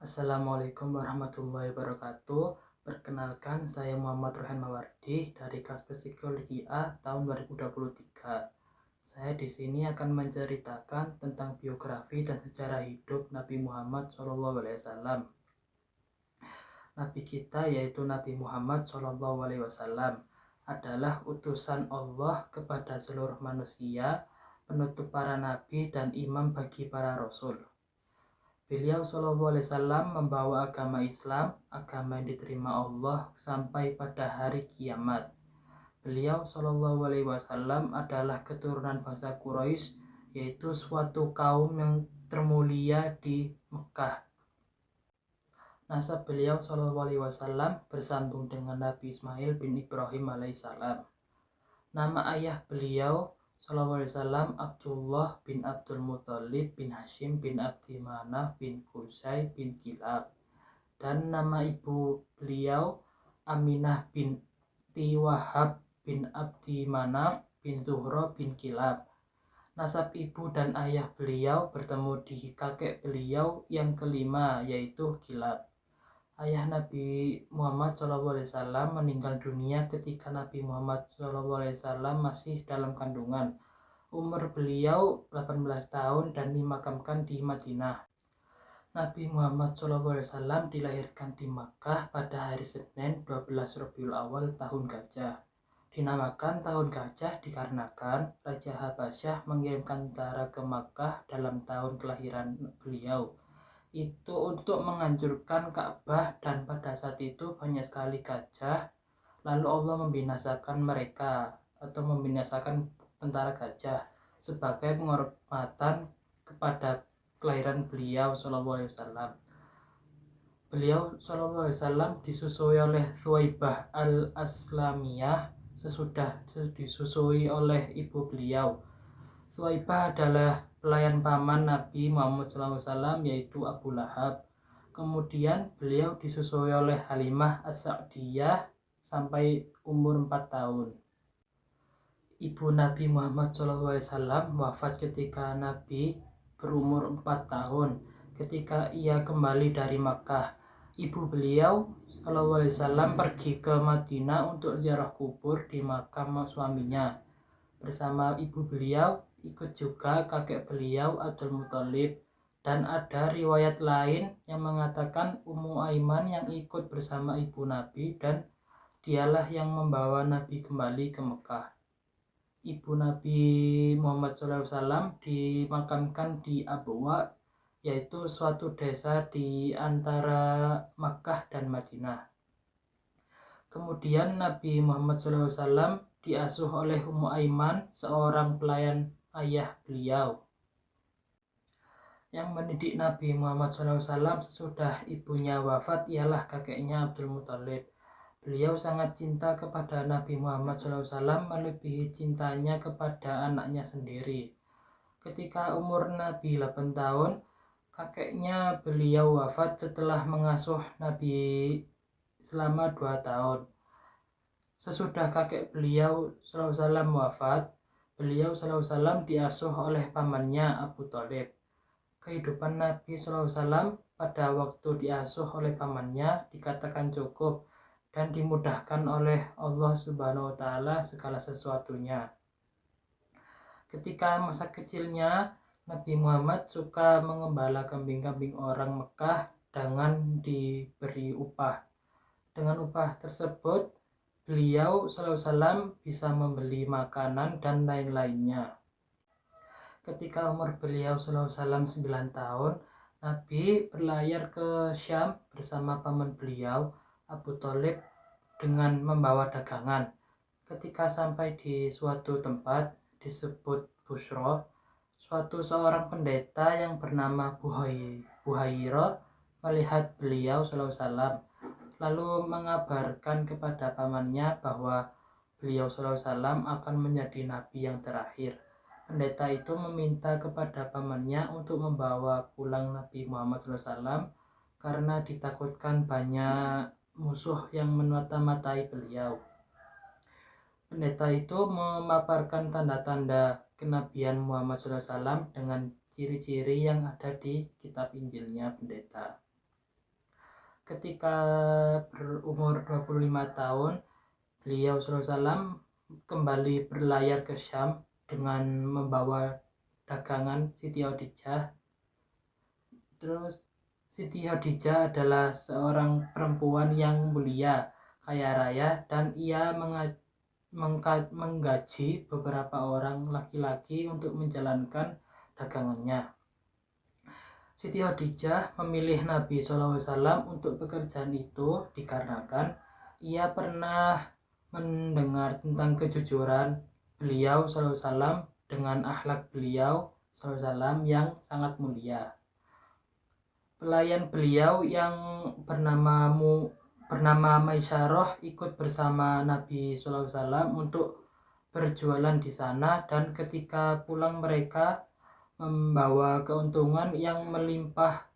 Assalamualaikum warahmatullahi wabarakatuh. Perkenalkan, saya Muhammad Rohan Mawardi dari kelas Psikologi A tahun 2023. Saya di sini akan menceritakan tentang biografi dan sejarah hidup Nabi Muhammad SAW. Nabi kita yaitu Nabi Muhammad SAW adalah utusan Allah kepada seluruh manusia, penutup para nabi dan imam bagi para rasul. Beliau SAW membawa agama Islam, agama yang diterima Allah sampai pada hari kiamat. Beliau SAW adalah keturunan bangsa Quraisy, yaitu suatu kaum yang termulia di Mekah. Nasab beliau SAW bersambung dengan Nabi Ismail bin Ibrahim alaihissalam. Nama ayah beliau SAW Abdullah bin Abdul Muthalib bin Hashim bin Abdi Manaf bin Qusay bin Kilab, dan nama ibu beliau Aminah binti Wahab bin Abdi Manaf bin Zuhra bin Kilab. Nasab ibu dan ayah beliau bertemu di kakek beliau yang kelima, yaitu Kilab. Ayah Nabi Muhammad SAW meninggal dunia ketika Nabi Muhammad SAW masih dalam kandungan. Umur beliau 18 tahun dan dimakamkan di Madinah. Nabi Muhammad SAW dilahirkan di Makkah pada hari Senin 12 Rabiul Awal tahun Gajah. Dinamakan tahun Gajah dikarenakan Raja Habasyah mengirimkan tentara ke Makkah dalam tahun kelahiran beliau. Itu untuk menghancurkan Ka'bah, dan pada saat itu banyak sekali gajah. Lalu Allah membinasakan mereka atau membinasakan tentara gajah sebagai penghormatan kepada kelahiran beliau SAW. Beliau SAW disusui oleh Thuwaibah al-Aslamiyah sesudah disusui oleh ibu beliau. Thuwaibah adalah pelayan paman Nabi Muhammad SAW, yaitu Abu Lahab. Kemudian beliau disusui oleh Halimah As-Sa'diyah sampai umur 4 tahun. Ibu Nabi Muhammad SAW wafat ketika Nabi berumur 4 tahun ketika ia kembali dari Makkah. Ibu beliau SAW pergi ke Madinah untuk ziarah kubur di makam suaminya. Bersama ibu beliau ikut juga kakek beliau Abdul Muthalib, dan ada riwayat lain yang mengatakan Ummu Aiman yang ikut bersama ibu Nabi dan dialah yang membawa Nabi kembali ke Mekah. Ibu Nabi Muhammad SAW dimakamkan di Abwa, yaitu suatu desa di antara Makkah dan Madinah. Kemudian Nabi Muhammad SAW diasuh oleh Ummu Aiman, seorang pelayan ayah beliau. Yang mendidik Nabi Muhammad SAW sesudah ibunya wafat ialah kakeknya Abdul Muthalib. Beliau sangat cinta kepada Nabi Muhammad SAW melebihi cintanya kepada anaknya sendiri. Ketika umur Nabi 8 tahun, kakeknya beliau wafat setelah mengasuh Nabi selama 2 tahun. Sesudah kakek beliau SAW wafat, beliau SAW diasuh oleh pamannya Abu Thalib. Kehidupan Nabi SAW pada waktu diasuh oleh pamannya dikatakan cukup dan dimudahkan oleh Allah Subhanahu wa Ta'ala segala sesuatunya. Ketika masa kecilnya, Nabi Muhammad suka mengembala kambing-kambing orang Mekah dengan diberi upah. Dengan upah tersebut, beliau SAW bisa membeli makanan dan lain-lainnya. Ketika umur beliau SAW 9 tahun, Nabi berlayar ke Syam bersama paman beliau, Abu Thalib, dengan membawa dagangan. Ketika sampai di suatu tempat disebut Busra, seorang pendeta yang bernama Buhairah melihat beliau SAW, lalu mengabarkan kepada pamannya bahwa beliau SAW akan menjadi nabi yang terakhir. Pendeta itu meminta kepada pamannya untuk membawa pulang Nabi Muhammad SAW karena ditakutkan banyak musuh yang memata-matai beliau. Pendeta itu memaparkan tanda-tanda kenabian Muhammad SAW dengan ciri-ciri yang ada di kitab Injilnya pendeta. Ketika berumur 25 tahun, beliau SAW kembali berlayar ke Syam dengan membawa dagangan Siti Khadijah. Terus Siti Khadijah adalah seorang perempuan yang mulia, kaya raya, dan ia menggaji beberapa orang laki-laki untuk menjalankan dagangannya. Siti Khadijah memilih Nabi SAW untuk pekerjaan itu dikarenakan ia pernah mendengar tentang kejujuran beliau SAW dengan akhlak beliau SAW yang sangat mulia. Pelayan beliau yang bernama Maisyarah ikut bersama Nabi SAW untuk berjualan di sana, dan ketika pulang mereka membawa keuntungan yang melimpah.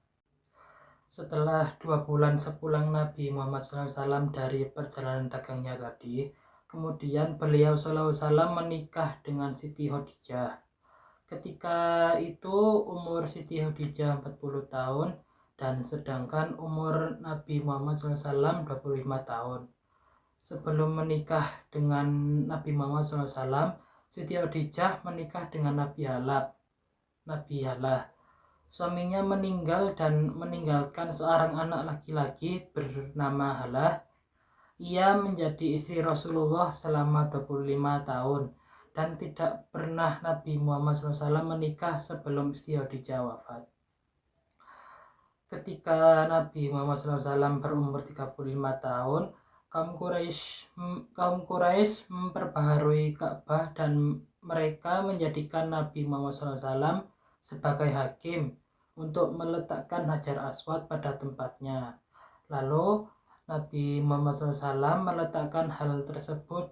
Setelah 2 bulan sepulang Nabi Muhammad SAW dari perjalanan dagangnya tadi, kemudian beliau SAW menikah dengan Siti Khadijah. Ketika itu umur Siti Khadijah 40 tahun dan sedangkan umur Nabi Muhammad SAW 25 tahun. Sebelum menikah dengan Nabi Muhammad SAW, Siti Khadijah menikah dengan Nabi Halah. Suaminya meninggal dan meninggalkan seorang anak laki-laki bernama Halah. Ia menjadi istri Rasulullah selama 25 tahun dan tidak pernah Nabi Muhammad SAW menikah sebelum Siti Khadijah wafat. Ketika Nabi Muhammad SAW berumur 35 tahun, kaum Quraisy memperbaharui Ka'bah dan mereka menjadikan Nabi Muhammad SAW sebagai hakim untuk meletakkan Hajar Aswad pada tempatnya. Lalu Nabi Muhammad SAW meletakkan hal tersebut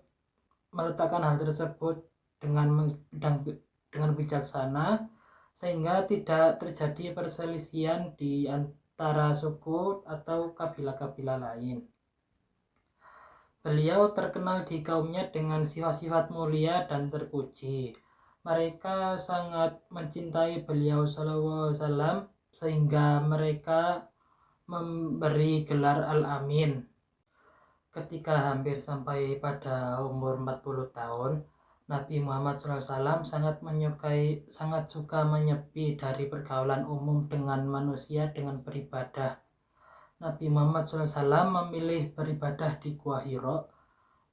dengan bijaksana sehingga tidak terjadi perselisihan di antara suku atau kabilah-kabilah lain. Beliau terkenal di kaumnya dengan sifat-sifat mulia dan terpuji. Mereka sangat mencintai beliau SAW sehingga mereka memberi gelar Al-Amin. Ketika hampir sampai pada umur 40 tahun, Nabi Muhammad SAW sangat suka menyepi dari pergaulan umum dengan manusia dengan beribadah. Nabi Muhammad SAW memilih beribadah di Gua Hira,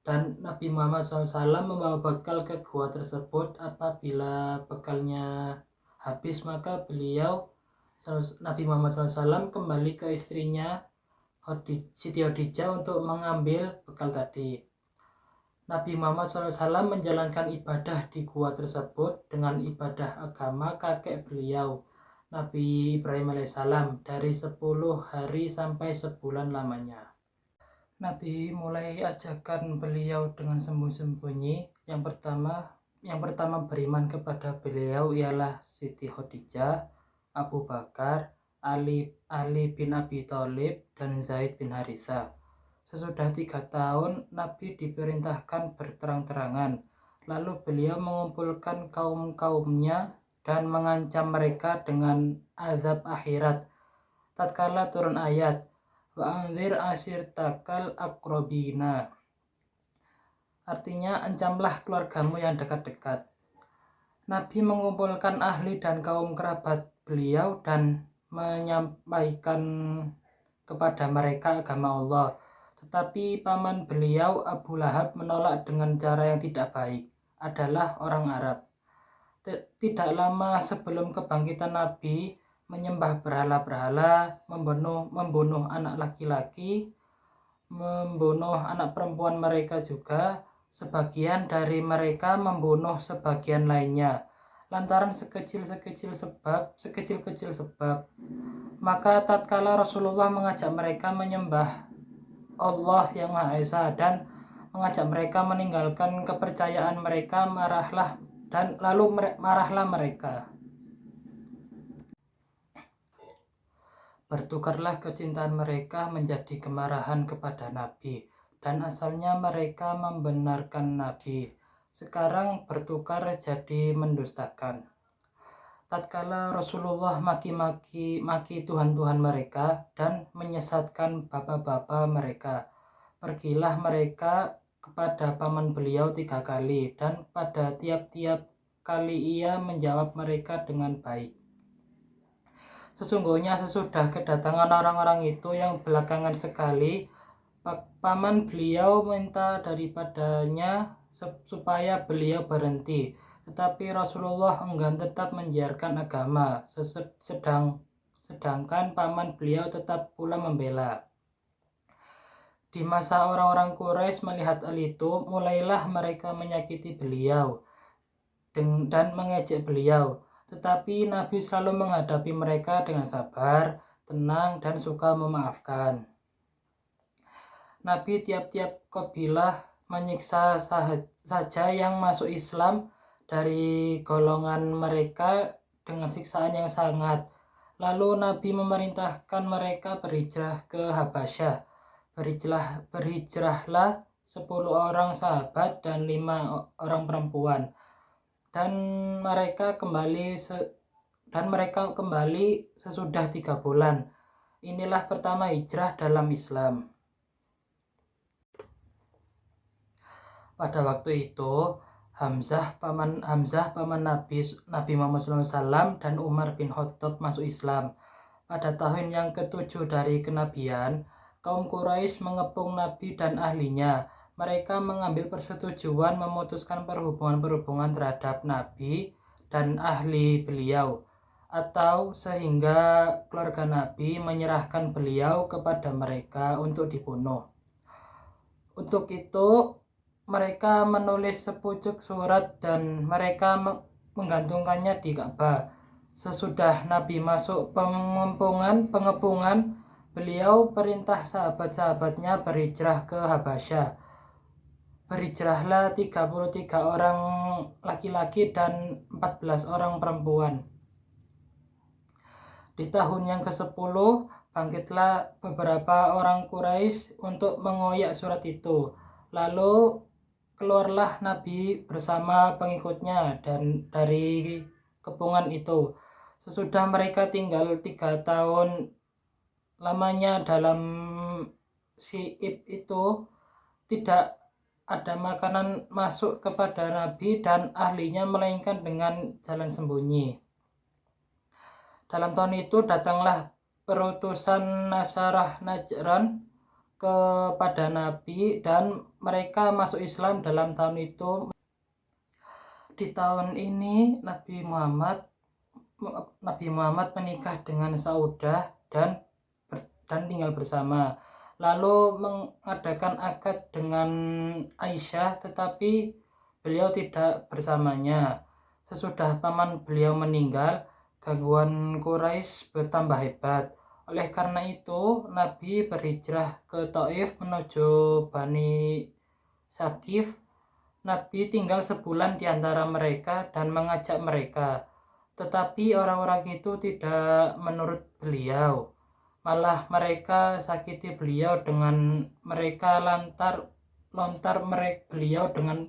dan Nabi Muhammad SAW membawa bekal ke gua tersebut. Apabila bekalnya habis, maka Nabi Muhammad SAW kembali ke istrinya Siti Khadijah untuk mengambil bekal tadi. Nabi Muhammad SAW menjalankan ibadah di gua tersebut dengan ibadah agama kakek beliau, Nabi Ibrahim alaihissalam, dari 10 hari sampai sebulan lamanya. Nabi mulai ajakan beliau dengan sembunyi-sembunyi. Yang pertama beriman kepada beliau ialah Siti Khadijah, Abu Bakar, Ali bin Abi Thalib, dan Zaid bin Harisah. Sesudah 3 tahun Nabi diperintahkan berterang-terangan. Lalu beliau mengumpulkan kaum-kaumnya dan mengancam mereka dengan azab akhirat. Tatkala turun ayat wa anzir ashirtakal aqrabina, artinya ancamlah keluargamu yang dekat-dekat. Nabi mengumpulkan ahli dan kaum kerabat beliau dan menyampaikan kepada mereka agama Allah. Tetapi paman beliau Abu Lahab menolak dengan cara yang tidak baik, adalah orang Arab. Tidak lama sebelum kebangkitan Nabi, menyembah berhala-berhala, membunuh anak laki-laki, membunuh anak perempuan mereka juga. Sebagian dari mereka membunuh sebagian lainnya lantaran sekecil-kecil sebab. Maka tatkala Rasulullah mengajak mereka menyembah Allah yang Maha Esa dan mengajak mereka meninggalkan kepercayaan mereka, marahlah mereka. Bertukarlah kecintaan mereka menjadi kemarahan kepada Nabi, dan asalnya mereka membenarkan Nabi, sekarang bertukar jadi mendustakan. tatkala Rasulullah maki Tuhan-Tuhan mereka dan menyesatkan bapak-bapak mereka. Pergilah mereka kepada paman beliau 3 kali, dan pada tiap-tiap kali ia menjawab mereka dengan baik. Sesungguhnya sesudah kedatangan orang-orang itu yang belakangan sekali, paman beliau minta daripadanya supaya beliau berhenti. Tetapi Rasulullah enggan, tetap menyiarkan agama, sedangkan paman beliau tetap pula membela. Di masa orang-orang Quraisy melihat hal itu, mulailah mereka menyakiti beliau dan mengejek beliau. Tetapi Nabi selalu menghadapi mereka dengan sabar, tenang, dan suka memaafkan. Nabi tiap-tiap kabilah menyiksa saja yang masuk Islam dari golongan mereka dengan siksaan yang sangat. Lalu Nabi memerintahkan mereka berhijrah ke Habasyah. Berhijrahlah 10 orang sahabat dan 5 orang perempuan, dan mereka kembali sesudah 3 bulan. Inilah pertama hijrah dalam Islam. Pada waktu itu Hamzah paman Nabi Muhammad SAW dan Umar bin Khattab masuk Islam. Pada tahun yang ke-7 dari kenabian, kaum Quraisy mengepung Nabi dan ahlinya. Mereka mengambil persetujuan memutuskan perhubungan terhadap Nabi dan ahli beliau, atau sehingga keluarga Nabi menyerahkan beliau kepada mereka untuk dibunuh. Untuk itu mereka menulis sepucuk surat dan mereka menggantungkannya di Ka'bah. Sesudah Nabi masuk pengepungan, beliau perintah sahabat-sahabatnya berhijrah ke Habasyah. Berhijrahlah 33 orang laki-laki dan 14 orang perempuan. Di tahun yang ke-10 bangkitlah beberapa orang Quraisy untuk mengoyak surat itu. Lalu keluarlah Nabi bersama pengikutnya dan dari kepungan itu. Sesudah mereka tinggal 3 tahun lamanya dalam Syi'ib itu, tidak ada makanan masuk kepada Nabi dan ahlinya melainkan dengan jalan sembunyi. Dalam tahun itu datanglah perutusan Nasarah Najran kepada Nabi dan mereka masuk Islam dalam tahun itu. Di tahun ini Nabi Muhammad menikah dengan Saudah dan tinggal bersama. Lalu mengadakan akad dengan Aisyah, tetapi beliau tidak bersamanya. Sesudah paman beliau meninggal, gangguan Quraisy bertambah hebat. Oleh karena itu, Nabi berhijrah ke Thaif menuju Bani Saqif. Nabi tinggal sebulan di antara mereka dan mengajak mereka. Tetapi orang-orang itu tidak menurut beliau. Malah mereka sakiti beliau dengan mereka lontar beliau dengan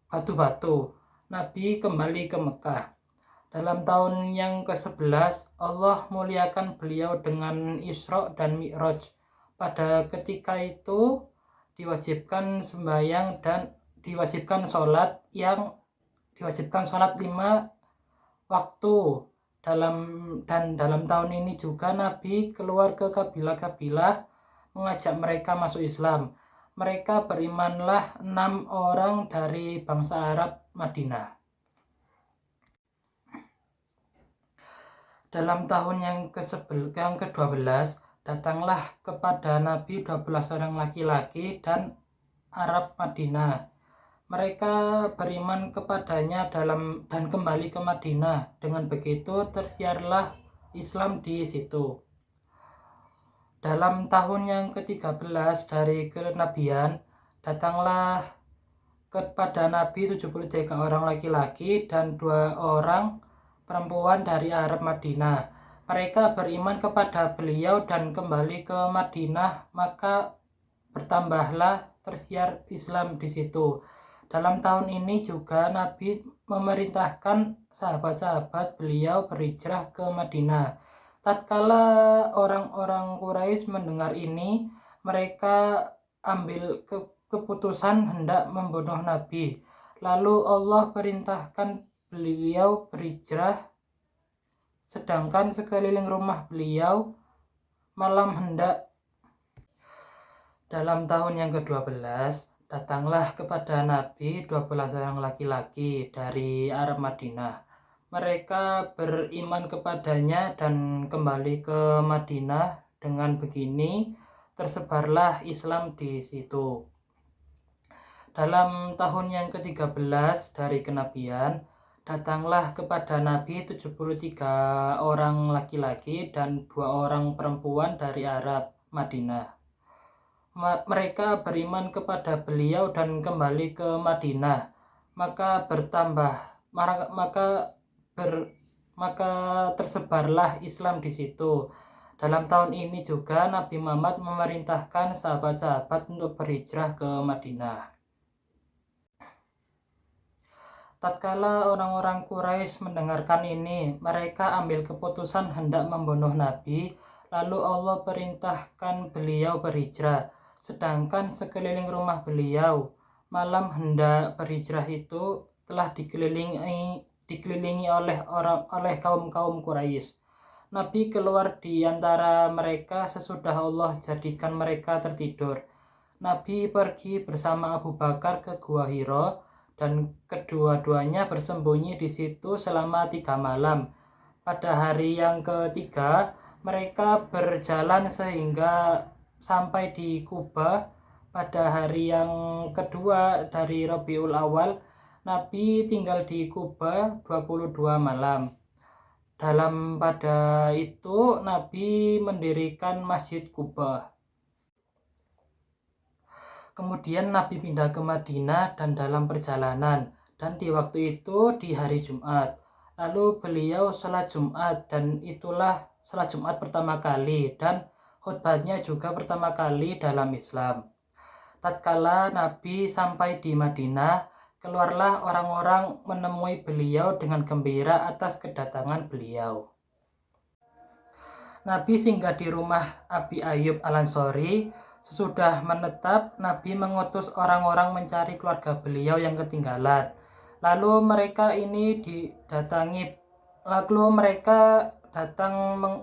batu-batu. Nabi kembali ke Mekah. Dalam tahun yang ke-11, Allah muliakan beliau dengan Isra dan Mi'raj. Pada ketika itu diwajibkan sembahyang dan diwajibkan sholat 5 waktu. Dalam tahun ini juga Nabi keluar ke kabilah-kabilah mengajak mereka masuk Islam. Mereka berimanlah 6 orang dari bangsa Arab Madinah. Dalam tahun yang ke-12 datanglah kepada Nabi 12 orang laki-laki dan Arab Madinah. Mereka beriman kepadanya dan kembali ke Madinah. Dengan begitu tersiarlah Islam di situ. Dalam tahun yang ke-13 dari kenabian, datanglah kepada Nabi 73 orang laki-laki dan 2 orang perempuan dari Arab Madinah. Mereka beriman kepada beliau dan kembali ke Madinah, maka bertambahlah tersiar Islam di situ. Dalam tahun ini juga Nabi memerintahkan sahabat-sahabat beliau berhijrah ke Madinah. Tatkala orang-orang Quraisy mendengar ini, mereka ambil keputusan hendak membunuh Nabi. Lalu Allah perintahkan beliau berhijrah, sedangkan sekeliling rumah beliau malam hendak. Dalam tahun yang ke-12, datanglah kepada Nabi 12 orang laki-laki dari Arab Madinah. Mereka beriman kepadanya dan kembali ke Madinah. Dengan begini, tersebarlah Islam di situ. Dalam tahun yang ke-13 dari kenabian, datanglah kepada Nabi 73 orang laki-laki dan 2 orang perempuan dari Arab Madinah. Mereka beriman kepada beliau dan kembali ke Madinah. Maka tersebarlah Islam di situ. Dalam tahun ini juga Nabi Muhammad memerintahkan sahabat-sahabat untuk berhijrah ke Madinah. Tatkala orang-orang Quraisy mendengarkan ini, mereka ambil keputusan hendak membunuh Nabi. Lalu Allah perintahkan beliau berhijrah, sedangkan sekeliling rumah beliau malam hendak berhijrah itu telah dikelilingi oleh kaum Quraisy. Nabi keluar di antara mereka sesudah Allah jadikan mereka tertidur. Nabi pergi bersama Abu Bakar ke Gua Hira dan kedua-duanya bersembunyi di situ selama 3 malam. Pada hari yang ketiga, mereka berjalan sehingga sampai di Kuba. Pada hari yang kedua dari Rabiul Awal, Nabi tinggal di Kuba 22 malam. Pada itu Nabi mendirikan Masjid Kuba. Kemudian Nabi pindah ke Madinah dan dalam perjalanan, dan di waktu itu di hari Jumat. Lalu beliau salat Jumat, dan itulah salat Jumat pertama kali dan khutbahnya juga pertama kali dalam Islam. Tatkala Nabi sampai di Madinah, keluarlah orang-orang menemui beliau dengan gembira atas kedatangan beliau. Nabi singgah di rumah Abi Ayyub Al-Ansori. Sesudah menetap, Nabi mengutus orang-orang mencari keluarga beliau yang ketinggalan. Lalu mereka datang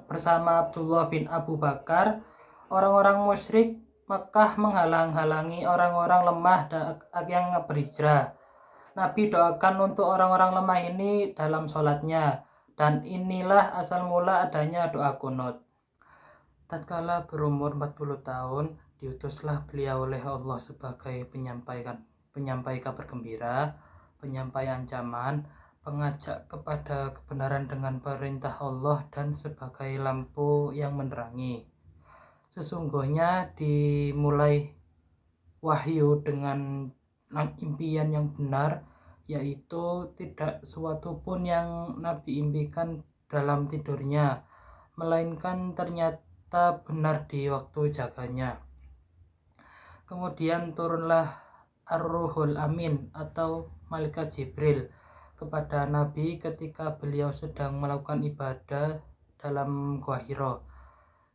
bersama Abdullah bin Abu Bakar. Orang-orang musyrik Mekah menghalang-halangi orang-orang lemah yang berhijrah. Nabi doakan untuk orang-orang lemah ini dalam sholatnya, dan inilah asal mula adanya doa kunut. Tatkala berumur 40 tahun, diutuslah beliau oleh Allah sebagai penyampai kabar gembira, penyampai ancaman, pengajak kepada kebenaran dengan perintah Allah, dan sebagai lampu yang menerangi. Sesungguhnya dimulai wahyu dengan impian yang benar, yaitu tidak suatu pun yang Nabi impikan dalam tidurnya, melainkan ternyata benar di waktu jaganya. Kemudian turunlah Ar-Ruhul Amin atau Malaikat Jibril kepada Nabi ketika beliau sedang melakukan ibadah dalam Gua Hira.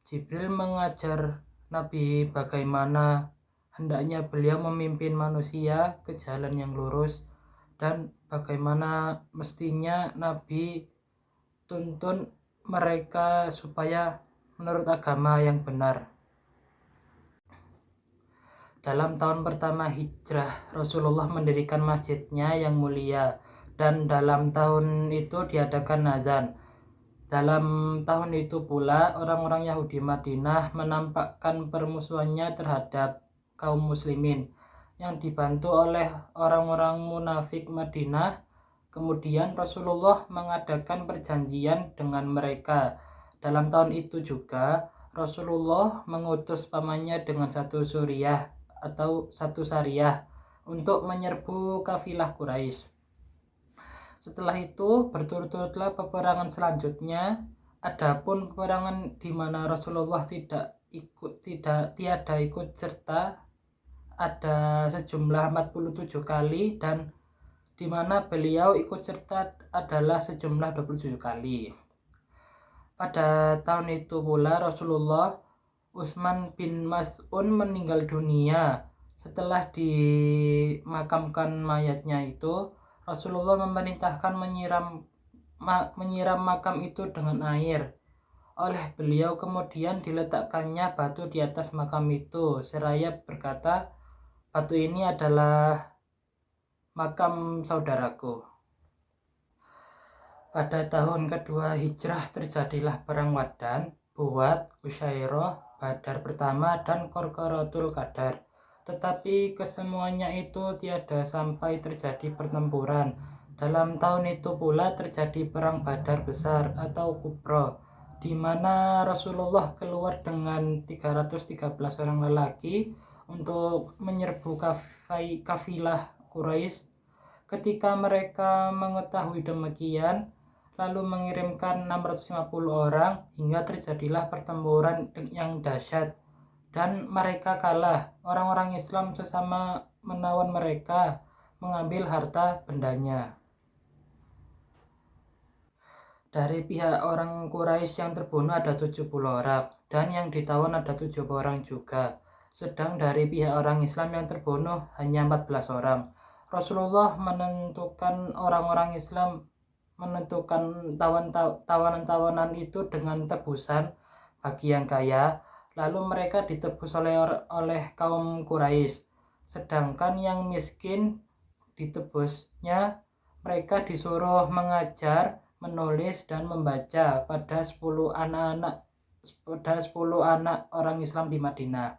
Jibril mengajar Nabi bagaimana hendaknya beliau memimpin manusia ke jalan yang lurus dan bagaimana mestinya Nabi tuntun mereka supaya menurut agama yang benar. Dalam tahun pertama hijrah, Rasulullah mendirikan masjidnya yang mulia, dan dalam tahun itu diadakan azan. Dalam tahun itu pula, orang-orang Yahudi Madinah menampakkan permusuhannya terhadap kaum muslimin, yang dibantu oleh orang-orang munafik Madinah. Kemudian Rasulullah mengadakan perjanjian dengan mereka. Dalam tahun itu juga, Rasulullah mengutus pamannya dengan satu suriyah atau satu syariah untuk menyerbu kafilah Quraisy. Setelah itu berturut-turutlah peperangan selanjutnya. Adapun peperangan di mana Rasulullah tiada ikut serta ada sejumlah 47 kali, dan di mana beliau ikut serta adalah sejumlah 27 kali. Pada tahun itu pula Rasulullah Utsman bin Mas'un meninggal dunia. Setelah dimakamkan mayatnya itu, Rasulullah memerintahkan menyiram makam itu dengan air. Oleh beliau kemudian diletakkannya batu di atas makam itu, seraya berkata, "Batu ini adalah makam saudaraku." Pada tahun kedua Hijrah terjadilah perang Wadan, Buwat, Usyairah, Badar pertama, dan Qorqoratul Qadar. Tetapi kesemuanya itu tiada sampai terjadi pertempuran. Dalam tahun itu pula terjadi perang Badar besar atau Kubra, di mana Rasulullah keluar dengan 313 orang lelaki untuk menyerbu kafilah Quraisy. Ketika mereka mengetahui demikian, lalu mengirimkan 650 orang hingga terjadilah pertempuran yang dahsyat dan mereka kalah. Orang-orang Islam sesama menawan mereka, mengambil harta bendanya. Dari pihak orang Quraisy yang terbunuh ada 70 orang dan yang ditawan ada 70 orang juga. Sedang dari pihak orang Islam yang terbunuh hanya 14 orang. Rasulullah menentukan orang-orang Islam menentukan tawanan-tawanan itu dengan tebusan bagi yang kaya, lalu mereka ditebus oleh kaum Quraisy. Sedangkan yang miskin ditebusnya mereka disuruh mengajar, menulis dan membaca pada 10 anak orang Islam di Madinah.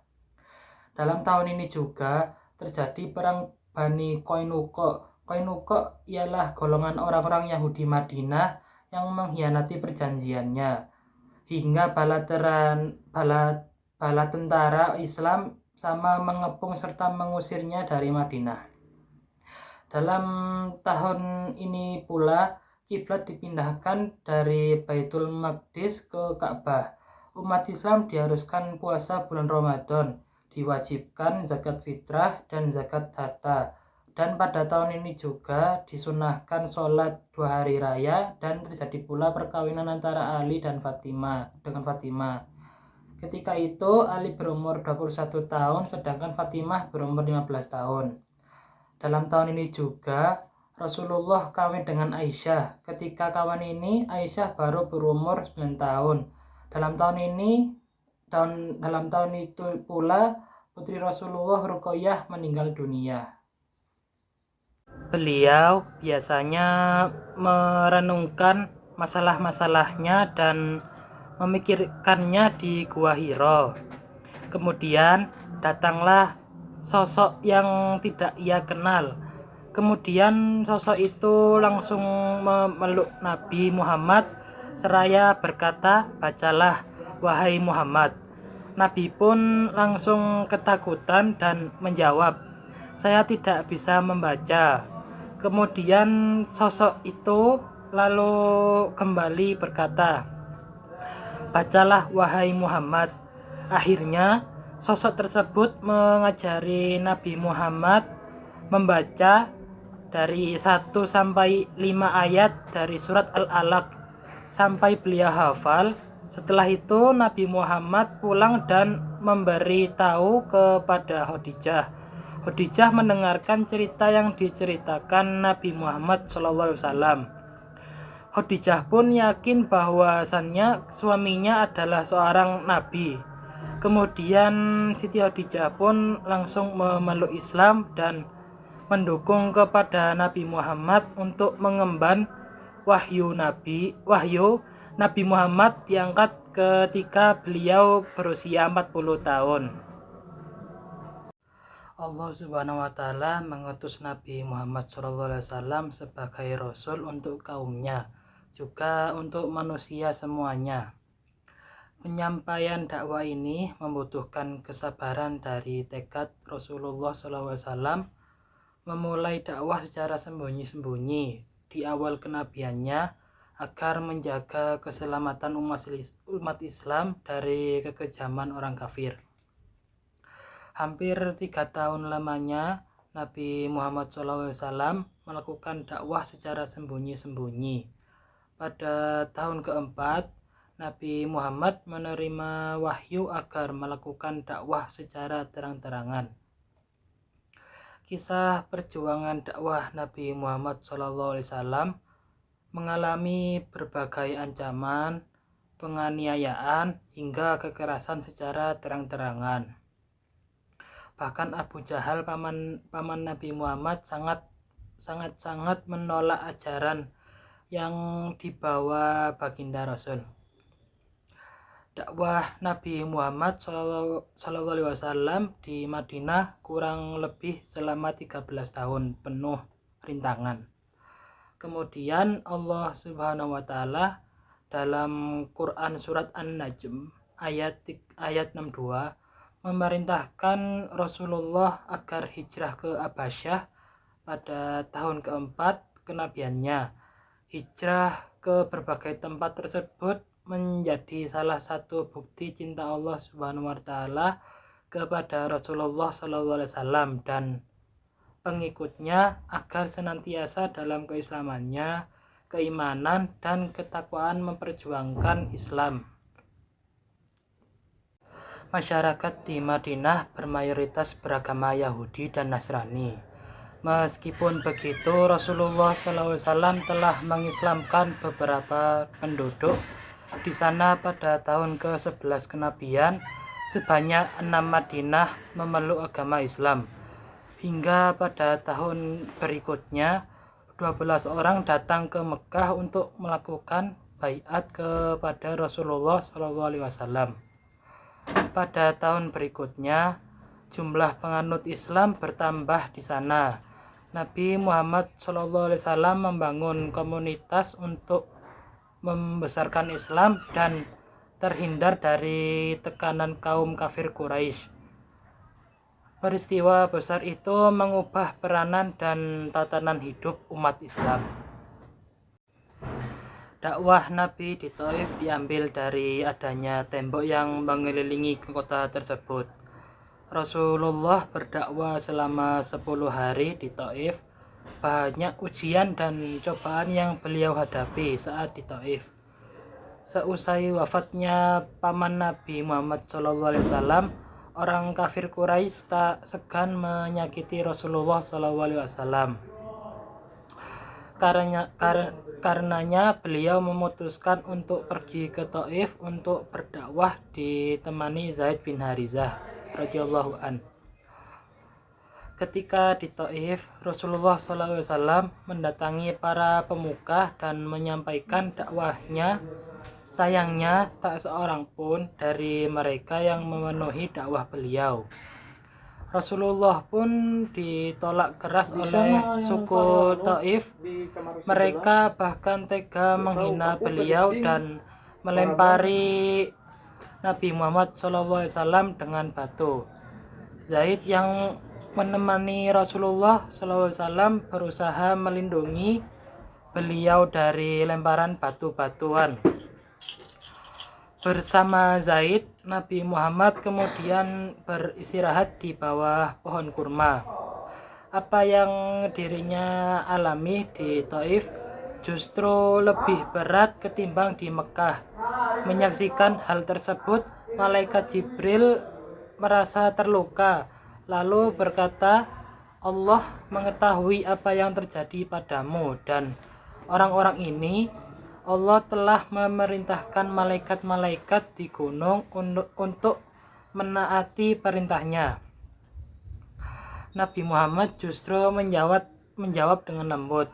Dalam tahun ini juga terjadi perang Bani Qainuqa. Qainuqa ialah golongan orang-orang Yahudi Madinah yang mengkhianati perjanjiannya hingga bala tentara Islam sama mengepung serta mengusirnya dari Madinah. Dalam tahun ini pula kiblat dipindahkan dari Baitul Maqdis ke Ka'bah. Umat Islam diharuskan puasa bulan Ramadan, diwajibkan zakat fitrah dan zakat harta. Dan pada tahun ini juga disunahkan sholat 2 hari raya dan terjadi pula perkawinan antara Ali dan Fatimah dengan Fatimah. Ketika itu Ali berumur 21 tahun sedangkan Fatimah berumur 15 tahun. Dalam tahun ini juga Rasulullah kawin dengan Aisyah. Ketika kawin ini Aisyah baru berumur 9 tahun. Dalam tahun itu pula putri Rasulullah Ruqayyah meninggal dunia. Beliau biasanya merenungkan masalah-masalahnya dan memikirkannya di Gua Hira. Kemudian datanglah sosok yang tidak ia kenal. Kemudian sosok itu langsung memeluk Nabi Muhammad seraya berkata, "Bacalah wahai Muhammad." Nabi pun langsung ketakutan dan menjawab, "Saya tidak bisa membaca." Kemudian sosok itu lalu kembali berkata, "Bacalah wahai Muhammad." Akhirnya sosok tersebut mengajari Nabi Muhammad membaca dari 1 sampai 5 ayat dari surat Al-Alaq sampai beliau hafal. Setelah itu Nabi Muhammad pulang dan memberi tahu kepada Khadijah. Khadijah mendengarkan cerita yang diceritakan Nabi Muhammad SAW. Khadijah pun yakin bahwasannya suaminya adalah seorang nabi. Kemudian Siti Khadijah pun langsung memeluk Islam dan mendukung kepada Nabi Muhammad untuk mengemban wahyu Nabi Muhammad diangkat ketika beliau berusia 40 tahun. Allah Subhanahu wa Ta'ala mengutus Nabi Muhammad SAW sebagai Rasul untuk kaumnya, juga untuk manusia semuanya. Penyampaian dakwah ini membutuhkan kesabaran dari tekad Rasulullah SAW memulai dakwah secara sembunyi-sembunyi di awal kenabiannya agar menjaga keselamatan umat Islam dari kekejaman orang kafir. Hampir 3 tahun lamanya Nabi Muhammad SAW melakukan dakwah secara sembunyi-sembunyi. Pada tahun keempat, Nabi Muhammad menerima wahyu agar melakukan dakwah secara terang-terangan. Kisah perjuangan dakwah Nabi Muhammad SAW mengalami berbagai ancaman, penganiayaan, hingga kekerasan secara terang-terangan. Bahkan Abu Jahal, paman Nabi Muhammad, sangat menolak ajaran yang dibawa baginda Rasul. Dakwah Nabi Muhammad SAW di Madinah kurang lebih selama 13 tahun penuh rintangan. Kemudian Allah Subhanahu wa Ta'ala dalam Quran surat An-Najm ayat 62 memerintahkan Rasulullah agar hijrah ke Abasyah pada tahun keempat kenabiannya. Hijrah ke berbagai tempat tersebut menjadi salah satu bukti cinta Allah Subhanahu wa Ta'ala kepada Rasulullah SAW dan pengikutnya agar senantiasa dalam keislamannya, keimanan, dan ketakwaan memperjuangkan Islam. Masyarakat di Madinah bermayoritas beragama Yahudi dan Nasrani. Meskipun begitu, Rasulullah SAW telah mengislamkan beberapa penduduk di sana pada tahun ke-11 kenabian. Sebanyak 6 Madinah memeluk agama Islam. Hingga pada tahun berikutnya, 12 orang datang ke Mekah untuk melakukan baiat kepada Rasulullah SAW. Pada tahun berikutnya, jumlah penganut Islam bertambah di sana. Nabi Muhammad SAW membangun komunitas untuk membesarkan Islam dan terhindar dari tekanan kaum kafir Quraisy. Peristiwa besar itu mengubah peranan dan tatanan hidup umat Islam. Dakwah Nabi di Thaif diambil dari adanya tembok yang mengelilingi kota tersebut. Rasulullah berdakwah selama 10 hari di Thaif. Banyak ujian dan cobaan yang beliau hadapi saat di Thaif. Seusai wafatnya paman Nabi Muhammad SAW, orang kafir Quraisy tak segan menyakiti Rasulullah SAW. Karenanya beliau memutuskan untuk pergi ke Thaif untuk berdakwah ditemani Zaid bin Harithah radhiyallahu an. Ketika di Thaif, Rasulullah SAW mendatangi para pemuka dan menyampaikan dakwahnya. Sayangnya, tak seorang pun dari mereka yang memenuhi dakwah beliau. Rasulullah pun ditolak keras oleh suku Thaif. Mereka bahkan tega menghina beliau dan melempari Nabi Muhammad SAW dengan batu. Zaid yang menemani Rasulullah SAW berusaha melindungi beliau dari lemparan batu-batuan. Bersama Zaid, Nabi Muhammad kemudian beristirahat di bawah pohon kurma. Apa yang dirinya alami di Thaif justru lebih berat ketimbang di Mekah. Menyaksikan hal tersebut, malaikat Jibril merasa terluka, lalu berkata, Allah mengetahui apa yang terjadi padamu dan orang-orang ini. Allah telah memerintahkan malaikat-malaikat di gunung untuk menaati perintahnya. Nabi Muhammad justru menjawab dengan lembut.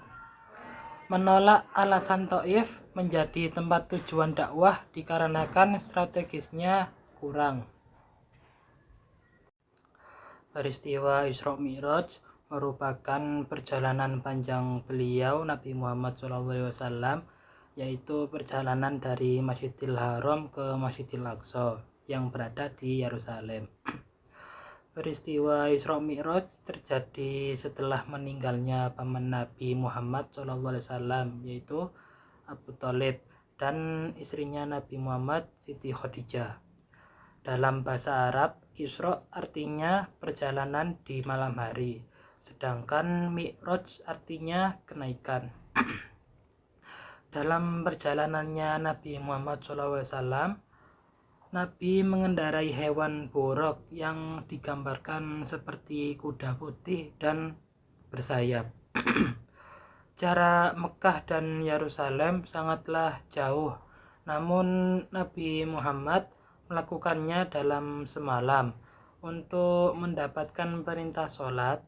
Menolak alasan Thaif menjadi tempat tujuan dakwah dikarenakan strategisnya kurang. Peristiwa Isra Mi'raj merupakan perjalanan panjang beliau Nabi Muhammad SAW, yaitu perjalanan dari Masjidil Haram ke Masjidil Aqsa yang berada di Yerusalem. Peristiwa Isra Mi'raj terjadi setelah meninggalnya paman Nabi Muhammad SAW, yaitu Abu Thalib, dan istrinya Nabi Muhammad, Siti Khadijah. Dalam bahasa Arab, Isra artinya perjalanan di malam hari, sedangkan Mi'raj artinya kenaikan. Dalam perjalanannya Nabi Muhammad SAW, Nabi mengendarai hewan buruk yang digambarkan seperti kuda putih dan bersayap. Jarak Mekah dan Yerusalem sangatlah jauh, namun Nabi Muhammad melakukannya dalam semalam. Untuk mendapatkan perintah sholat,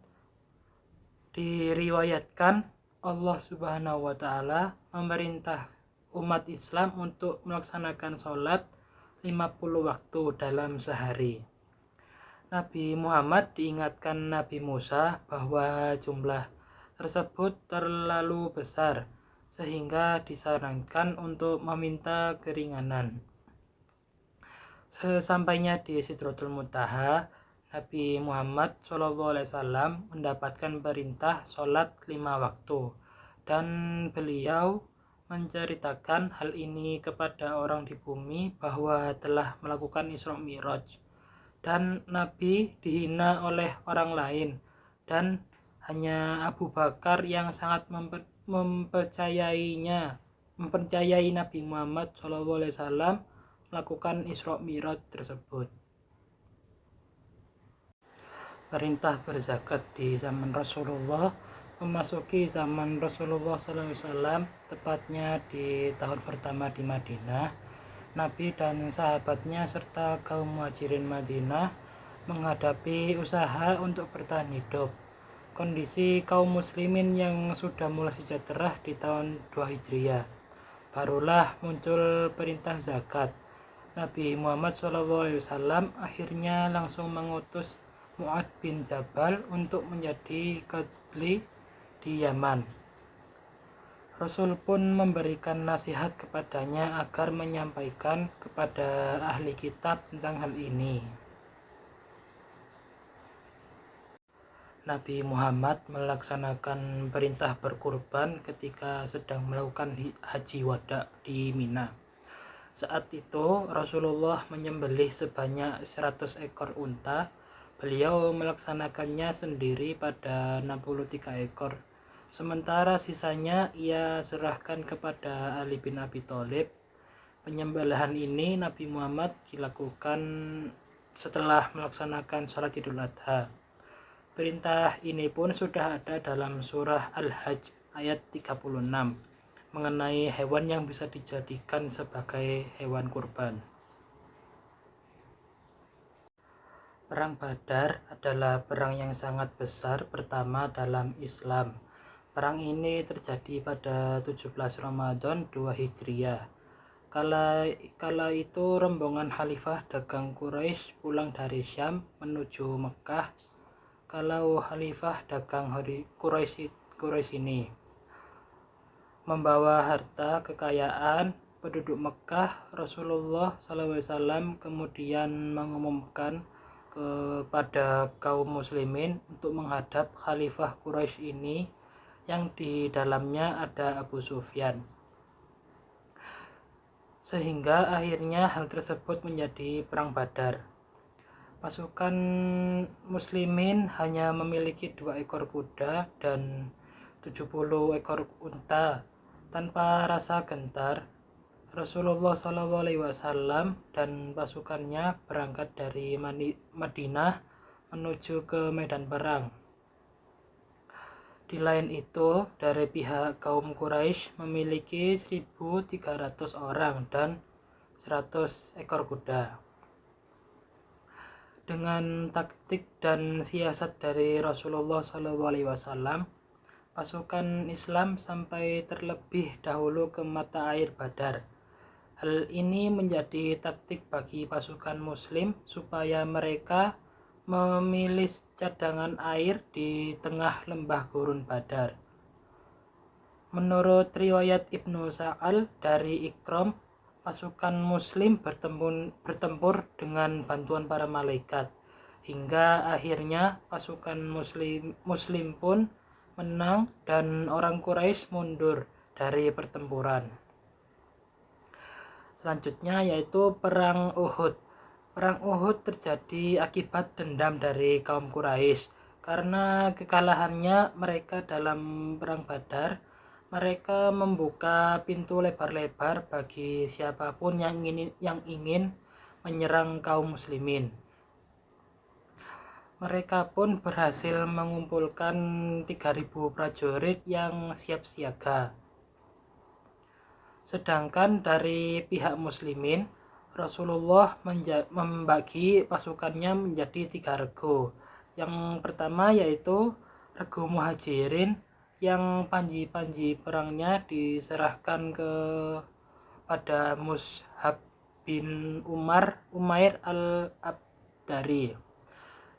diriwayatkan Allah Subhanahu wa Ta'ala memerintah umat Islam untuk melaksanakan sholat 50 waktu dalam sehari. Nabi Muhammad diingatkan Nabi Musa bahwa jumlah tersebut terlalu besar sehingga disarankan untuk meminta keringanan. Sesampainya di Sidratul Muntaha, Nabi Muhammad SAW mendapatkan perintah sholat 5 waktu, dan beliau menceritakan hal ini kepada orang di bumi bahwa telah melakukan Isra Mi'raj, dan Nabi dihina oleh orang lain, dan hanya Abu Bakar yang sangat mempercayai Nabi Muhammad SAW melakukan Isra Mi'raj tersebut. Perintah berzakat di zaman Rasulullah memasuki zaman Rasulullah SAW, tepatnya di tahun pertama di Madinah. Nabi dan sahabatnya serta kaum muhajirin Madinah menghadapi usaha untuk bertahan hidup. Kondisi kaum muslimin yang sudah mulai sejahtera di tahun 2 Hijriah. Barulah muncul perintah zakat. Nabi Muhammad SAW akhirnya langsung mengutus Mu'ad bin Jabal untuk menjadi qadhi di Yaman. Rasul pun memberikan nasihat kepadanya agar menyampaikan kepada ahli kitab tentang hal ini. Nabi Muhammad melaksanakan perintah berkurban ketika sedang melakukan haji wada di Mina. Saat itu Rasulullah menyembelih sebanyak 100 ekor unta. Beliau melaksanakannya sendiri pada 63 ekor. Sementara sisanya ia serahkan kepada Ali bin Abi Thalib. Penyembelihan ini Nabi Muhammad dilakukan setelah melaksanakan sholat Idul Adha. Perintah ini pun sudah ada dalam surah Al-Hajj ayat 36 mengenai hewan yang bisa dijadikan sebagai hewan kurban. Perang Badar adalah perang yang sangat besar pertama dalam Islam. Perang ini terjadi pada 17 Ramadan 2 Hijriah. Kala itu rombongan Khalifah dagang Quraisy pulang dari Syam menuju Mekah. Kalau Khalifah dagang Quraisy ini membawa harta kekayaan penduduk Mekah, Rasulullah SAW kemudian mengumumkan kepada kaum muslimin untuk menghadap Khalifah Quraisy ini yang di dalamnya ada Abu Sufyan. Sehingga akhirnya hal tersebut menjadi perang Badar. Pasukan muslimin hanya memiliki 2 ekor kuda dan 70 ekor unta. Tanpa rasa gentar, Rasulullah SAW dan pasukannya berangkat dari Madinah menuju ke medan perang. Di lain itu, dari pihak kaum Quraisy memiliki 1.300 orang dan 100 ekor kuda. Dengan taktik dan siasat dari Rasulullah SAW, pasukan Islam sampai terlebih dahulu ke mata air Badar. Hal ini menjadi taktik bagi pasukan Muslim supaya mereka memilih cadangan air di tengah lembah gurun Badar. Menurut riwayat Ibnu Sa'al dari Ikram, pasukan Muslim bertempur dengan bantuan para malaikat, hingga akhirnya pasukan Muslim pun menang dan orang Quraisy mundur dari pertempuran. Selanjutnya yaitu Perang Uhud. Perang Uhud terjadi akibat dendam dari kaum Quraisy Karena kekalahannya mereka dalam perang Badar, mereka membuka pintu lebar-lebar bagi siapapun yang ingin menyerang kaum muslimin. Mereka pun berhasil mengumpulkan 3.000 prajurit yang siap siaga. Sedangkan dari pihak muslimin, Rasulullah membagi pasukannya menjadi 3 regu. Yang pertama yaitu regu Muhajirin yang panji-panji perangnya diserahkan kepada Mus'hab bin Umair al-Abdari.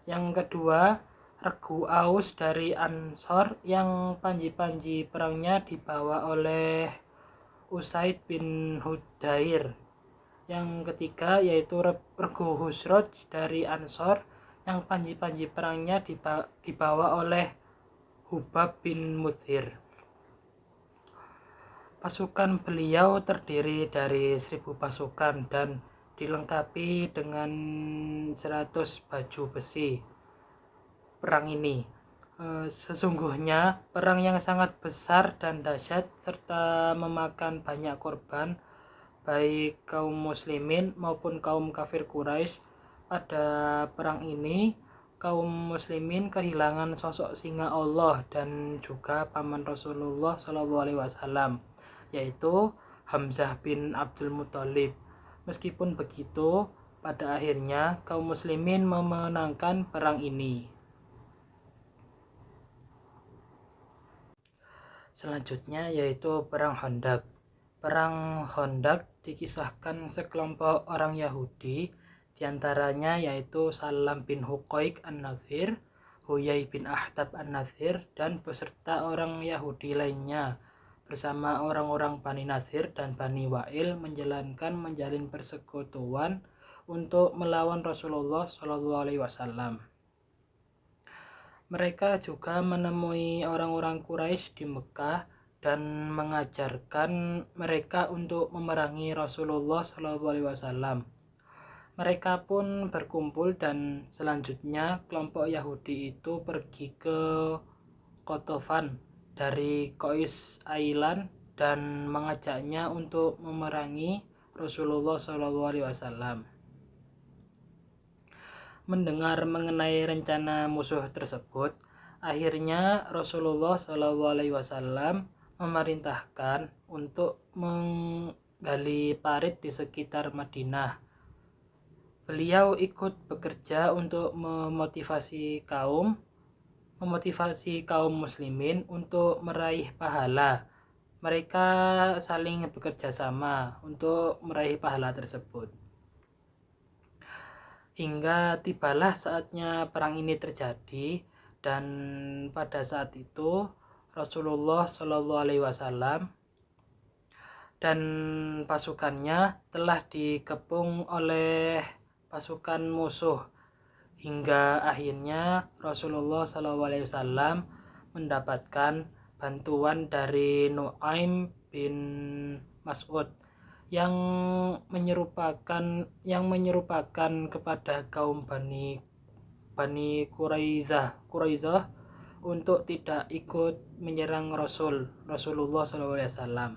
Yang kedua, regu Aus dari Ansor yang panji-panji perangnya dibawa oleh Usaid bin Hudair. Yang ketiga yaitu regu Khuzraj dari Ansor yang panji-panji perangnya dibawa oleh Hubab bin Mudhir. Pasukan beliau terdiri dari 1.000 pasukan dan dilengkapi dengan 100 baju besi. Perang ini sesungguhnya perang yang sangat besar dan dahsyat serta memakan banyak korban baik kaum muslimin maupun kaum kafir Quraisy. Pada perang ini kaum muslimin kehilangan sosok singa Allah dan juga paman Rasulullah SAW, yaitu Hamzah bin Abdul Muthalib. Meskipun begitu, pada akhirnya kaum muslimin memenangkan perang ini. Selanjutnya yaitu perang Khandaq. Perang Khandaq dikisahkan sekelompok orang Yahudi, diantaranya yaitu Salam bin Huqaiq an-Nadhir, Huyai bin Akhtab an-Nadhir, dan beserta orang Yahudi lainnya bersama orang-orang Bani Nadhir dan Bani Wa'il menjalin persekutuan untuk melawan Rasulullah SAW. Mereka juga menemui orang-orang Quraisy di Mekah dan mengajarkan mereka untuk memerangi Rasulullah SAW. Mereka pun berkumpul dan selanjutnya kelompok Yahudi itu pergi ke Qatafan dari Qais Ailan dan mengajaknya untuk memerangi Rasulullah SAW. Mendengar mengenai rencana musuh tersebut, akhirnya Rasulullah SAW memerintahkan untuk menggali parit di sekitar Madinah. Beliau ikut bekerja untuk memotivasi kaum muslimin untuk meraih pahala. Mereka saling bekerja sama untuk meraih pahala tersebut. Hingga tibalah saatnya perang ini terjadi, dan pada saat itu Rasulullah SAW dan pasukannya telah dikepung oleh pasukan musuh, hingga akhirnya Rasulullah SAW mendapatkan bantuan dari Nu'aim bin Mas'ud yang menyerupakan kepada kaum Bani Quraidah untuk tidak ikut menyerang Rasulullah SAW.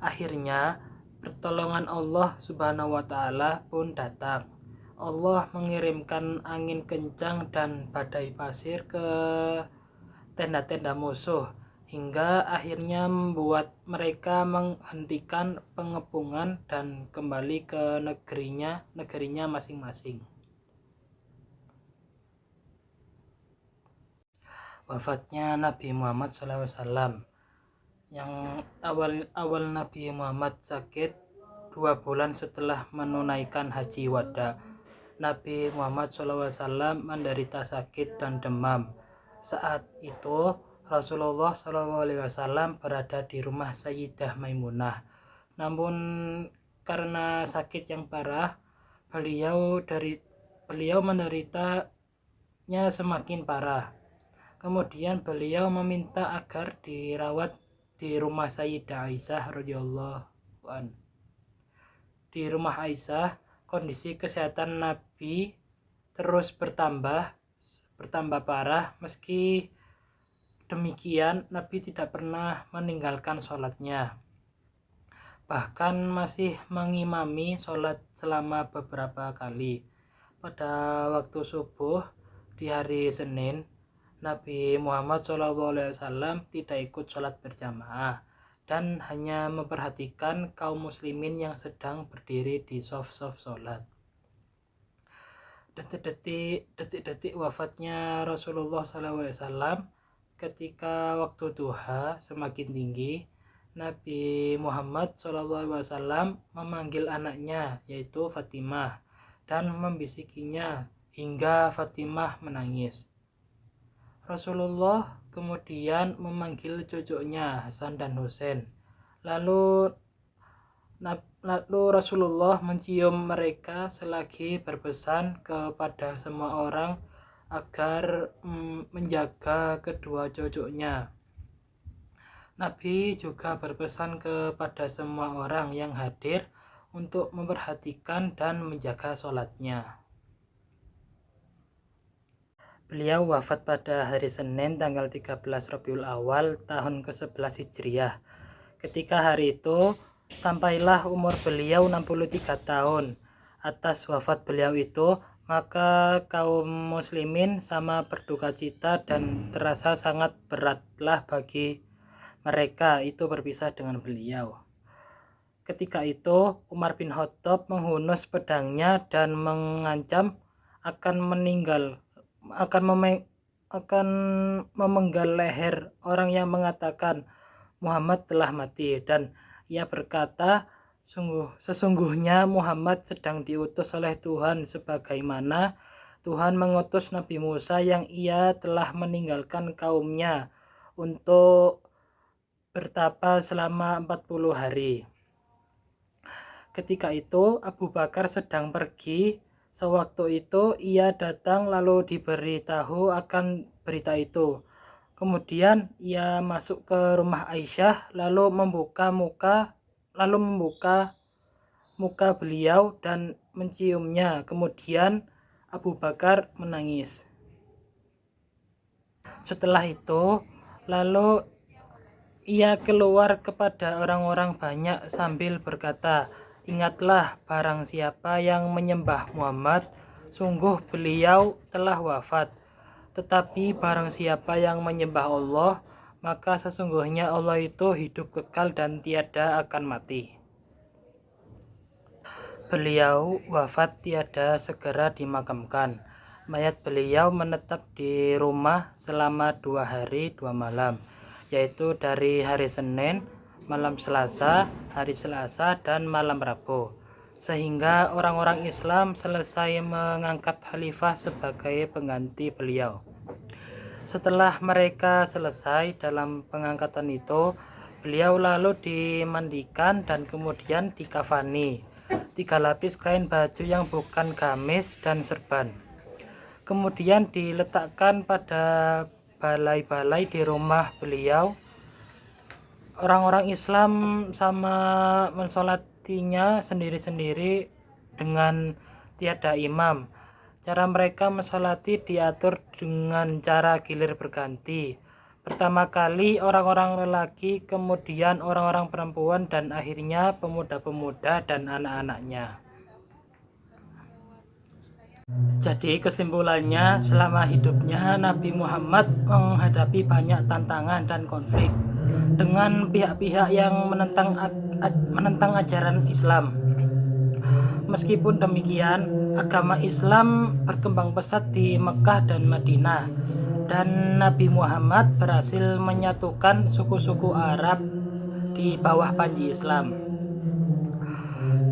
Akhirnya pertolongan Allah Subhanahu wa Ta'ala pun datang. Allah mengirimkan angin kencang dan badai pasir ke tenda-tenda musuh, hingga akhirnya membuat mereka menghentikan pengepungan dan kembali ke negerinya masing-masing. Wafatnya Nabi Muhammad SAW. Yang awal Nabi Muhammad sakit 2 bulan setelah menunaikan haji wada. Nabi Muhammad SAW menderita sakit dan demam. Saat itu Rasulullah SAW berada di rumah Sayyidah Maimunah. Namun karena sakit yang parah, beliau menderitanya semakin parah. Kemudian beliau meminta agar dirawat di rumah Sayyidah Aisyah radhiyallahu anha. Di rumah Aisyah, kondisi kesehatan Nabi terus bertambah bertambah parah. Meski demikian, Nabi tidak pernah meninggalkan sholatnya, bahkan masih mengimami sholat selama beberapa kali. Pada waktu subuh di hari Senin, Nabi Muhammad SAW tidak ikut sholat berjamaah dan hanya memperhatikan kaum muslimin yang sedang berdiri di shaf-shaf sholat. Detik-detik wafatnya Rasulullah SAW ketika waktu duha semakin tinggi, Nabi Muhammad SAW memanggil anaknya yaitu Fatimah dan membisikinya hingga Fatimah menangis. Rasulullah kemudian memanggil cucunya Hasan dan Husain. Lalu Rasulullah mencium mereka selagi berpesan kepada semua orang agar menjaga kedua cucunya. Nabi juga berpesan kepada semua orang yang hadir untuk memperhatikan dan menjaga sholatnya. Beliau wafat pada hari Senin tanggal 13 Rabiul Awal tahun ke-11 Hijriah. Ketika hari itu sampailah umur beliau 63 tahun. Atas wafat beliau itu, maka kaum muslimin sama berduka cita dan terasa sangat beratlah bagi mereka itu berpisah dengan beliau. Ketika itu, Umar bin Khattab menghunus pedangnya dan mengancam akan memenggal leher orang yang mengatakan Muhammad telah mati, dan ia berkata, sesungguhnya Muhammad sedang diutus oleh Tuhan sebagaimana Tuhan mengutus Nabi Musa yang ia telah meninggalkan kaumnya untuk bertapa selama 40 hari. Ketika itu Abu Bakar sedang pergi. Sewaktu itu ia datang lalu diberitahu akan berita itu. Kemudian ia masuk ke rumah Aisyah lalu membuka muka beliau dan menciumnya. Kemudian Abu Bakar menangis. Setelah itu lalu ia keluar kepada orang-orang banyak sambil berkata, "Ingatlah, barang siapa yang menyembah Muhammad, sungguh beliau telah wafat. Tetapi barang siapa yang menyembah Allah, maka sesungguhnya Allah itu hidup kekal dan tiada akan mati." Beliau wafat tiada segera dimakamkan. Mayat beliau menetap di rumah selama 2 hari 2 malam, yaitu dari hari Senin, malam Selasa, hari Selasa, dan malam Rabu, sehingga orang-orang Islam selesai mengangkat khalifah sebagai pengganti beliau. Setelah mereka selesai dalam pengangkatan itu, beliau lalu dimandikan dan kemudian dikafani 3 lapis kain baju yang bukan gamis dan serban. Kemudian diletakkan pada balai-balai di rumah beliau. Orang-orang Islam sama mensolatinya sendiri-sendiri dengan tiada imam. Cara mereka mensolati diatur dengan cara gilir berganti. Pertama kali orang-orang lelaki, kemudian orang-orang perempuan, dan akhirnya pemuda-pemuda dan anak-anaknya. Jadi kesimpulannya, selama hidupnya Nabi Muhammad menghadapi banyak tantangan dan konflik dengan pihak-pihak yang menentang ajaran Islam. Meskipun demikian, agama Islam berkembang pesat di Mekah dan Madinah, dan Nabi Muhammad berhasil menyatukan suku-suku Arab di bawah panji Islam.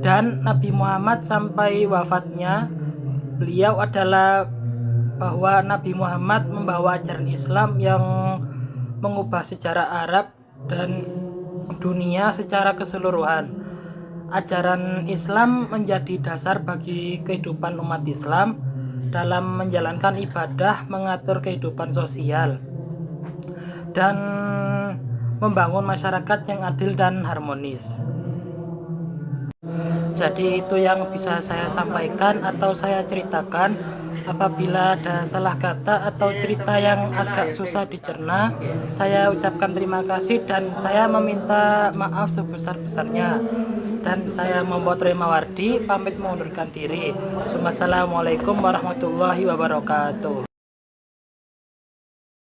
Dan Nabi Muhammad sampai wafatnya, beliau adalah bahwa Nabi Muhammad membawa ajaran Islam yang mengubah sejarah Arab dan dunia secara keseluruhan. Ajaran Islam menjadi dasar bagi kehidupan umat Islam dalam menjalankan ibadah, mengatur kehidupan sosial, dan membangun masyarakat yang adil dan harmonis. Jadi itu yang bisa saya sampaikan atau saya ceritakan. Apabila ada salah kata atau cerita yang agak susah dicerna, saya ucapkan terima kasih dan saya meminta maaf sebesar-besarnya. Dan saya Muhammad Rohim Mawardi pamit mengundurkan diri. Wassalamualaikum warahmatullahi wabarakatuh.